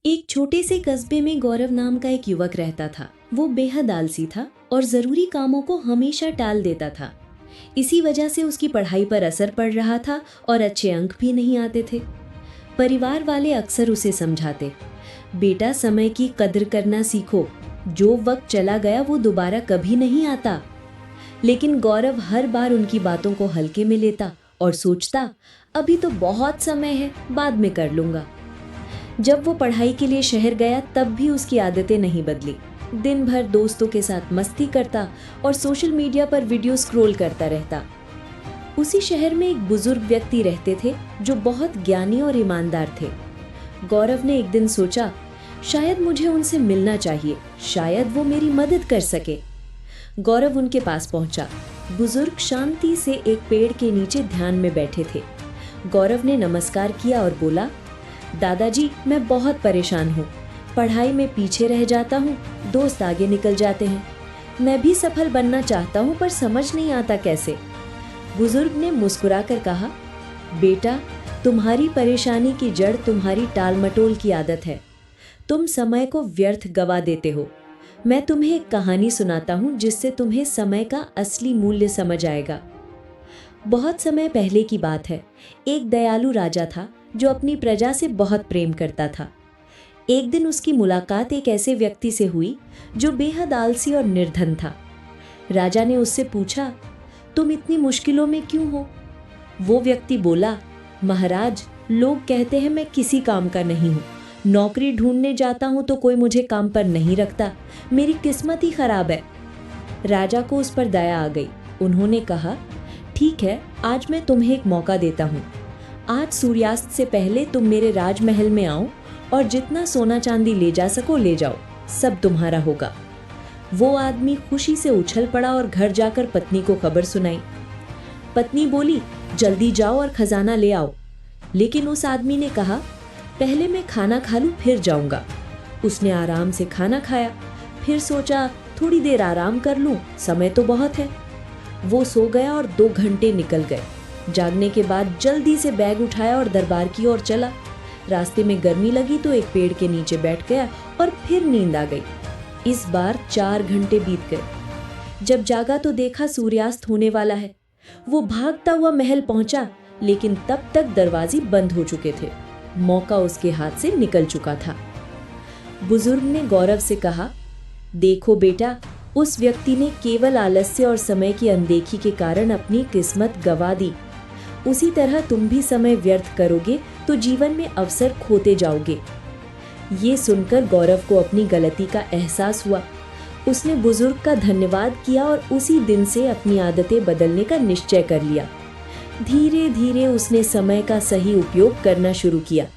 एक छोटे से कस्बे में गौरव नाम का एक युवक रहता था। वो बेहद आलसी था और जरूरी कामों को हमेशा टाल देता था। इसी वजह से उसकी पढ़ाई पर असर पड़ रहा था और अच्छे अंक भी नहीं आते थे। परिवार वाले अक्सर उसे समझाते, बेटा समय की कद्र करना सीखो, जो वक्त चला गया वो दोबारा कभी नहीं आता। लेकिन गौरव हर बार उनकी बातों को हल्के में लेता और सोचता, अभी तो बहुत समय है, बाद में कर लूंगा। जब वो पढ़ाई के लिए शहर गया तब भी उसकी आदतें नहीं बदली। दिन भर दोस्तों के साथ मस्ती करता और सोशल मीडिया पर वीडियो स्क्रॉल करता रहता। उसी शहर में एक बुजुर्ग व्यक्ति रहते थे जो बहुत ज्ञानी और ईमानदार थे। गौरव ने एक दिन सोचा, शायद मुझे उनसे मिलना चाहिए, शायद वो मेरी मदद कर सके। गौरव उनके पास पहुंचा। बुजुर्ग शांति से एक पेड़ के नीचे ध्यान में बैठे थे। गौरव ने नमस्कार किया और बोला, दादाजी, मैं बहुत परेशान हूँ। पढ़ाई में पीछे रह जाता हूँ, दोस्त आगे निकल जाते हैं। मैं भी सफल बनना चाहता हूँ पर समझ नहीं आता कैसे। बुजुर्ग ने मुस्कुराकर कहा, बेटा, तुम्हारी परेशानी की जड़ तुम्हारी टाल-मटोल की आदत है। तुम समय को व्यर्थ गवा देते हो। मैं तुम्हें एक कहानी सुनाता हूँ जिससे तुम्हें समय का असली मूल्य समझ आएगा। बहुत समय पहले की बात है। एक दयालु राजा था जो अपनी प्रजा से बहुत प्रेम करता था। एक दिन उसकी मुलाकात एक ऐसे व्यक्ति से हुई जो बेहद आलसी और निर्धन था। राजा ने उससे पूछा, तुम इतनी मुश्किलों में क्यों हो? वो व्यक्ति बोला, महाराज, लोग कहते हैं मैं किसी काम का नहीं हूँ। नौकरी ढूंढने जाता हूँ तो कोई मुझे काम पर नहीं रखता। मेरी किस्मत ही खराब है। राजा को उस पर दया आ गई। उन्होंने कहा, ठीक है, आज मैं तुम्हें एक मौका देता हूँ। आज सूर्यास्त से पहले तुम मेरे राजमहल में आओ और जितना सोना चांदी ले जा सको ले जाओ, सब तुम्हारा होगा। वो आदमी खुशी से उछल पड़ा और घर जाकर पत्नी को खबर सुनाई। पत्नी बोली, जल्दी जाओ और खजाना ले आओ। लेकिन उस आदमी ने कहा, पहले मैं खाना खा लूं फिर जाऊंगा। उसने आराम से खाना खाया, फिर सोचा थोड़ी देर आराम कर लूं, समय तो बहुत है। वो सो गया और 2 घंटे निकल गए। जागने के बाद जल्दी से बैग उठाया और दरबार की ओर चला। रास्ते में गर्मी लगी तो एक पेड़ के नीचे बैठ गया और फिर नींद आ गई। इस बार 4 घंटे बीत गए। जब जागा तो देखा सूर्यास्त होने वाला है। वो भागता हुआ महल पहुंचा, लेकिन तब तक दरवाजे बंद हो चुके थे। मौका उसके हाथ से निकल चुका था। बुजुर्ग ने गौरव से कहा, देखो बेटा, उस व्यक्ति ने केवल आलस्य और समय की अनदेखी के कारण अपनी किस्मत गंवा दी। उसी तरह तुम भी समय व्यर्थ करोगे तो जीवन में अवसर खोते जाओगे। ये सुनकर गौरव को अपनी गलती का एहसास हुआ। उसने बुजुर्ग का धन्यवाद किया और उसी दिन से अपनी आदतें बदलने का निश्चय कर लिया। धीरे धीरे उसने समय का सही उपयोग करना शुरू किया,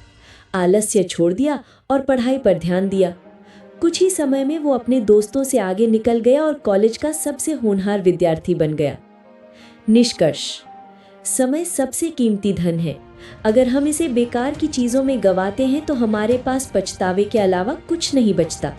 आलस्य छोड़ दिया और पढ़ाई पर ध्यान दिया। कुछ ही समय में वो अपने दोस्तों से आगे निकल गया और कॉलेज का सबसे होनहार विद्यार्थी बन गया। निष्कर्ष, समय सबसे कीमती धन है। अगर हम इसे बेकार की चीजों में गंवाते हैं तो हमारे पास पछतावे के अलावा कुछ नहीं बचता।